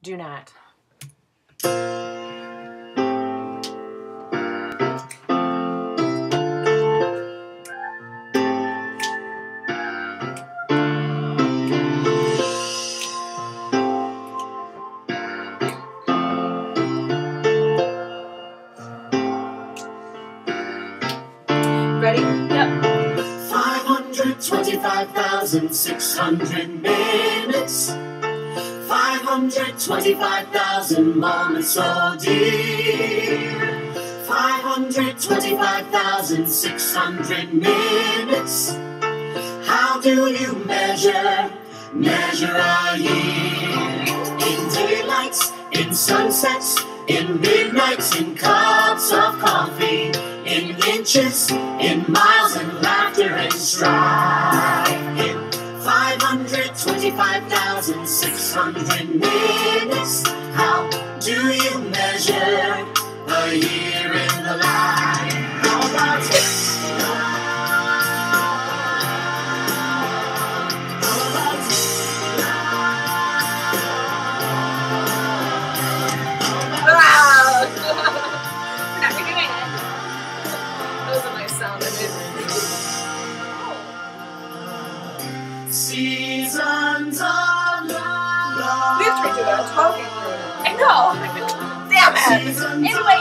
Do not. Ready? Yep. 525,600 minutes. 525,000 moments, oh dear. 525,600 minutes. How do you measure a year? In daylights, in sunsets, in midnights, in cups of coffee, in inches, in miles, and laughter and strife. In 525,600 minutes, how do you measure a year in the life? How about it? Seasons of love. We have to redo that talking through it. I know. Damn it. Anyway,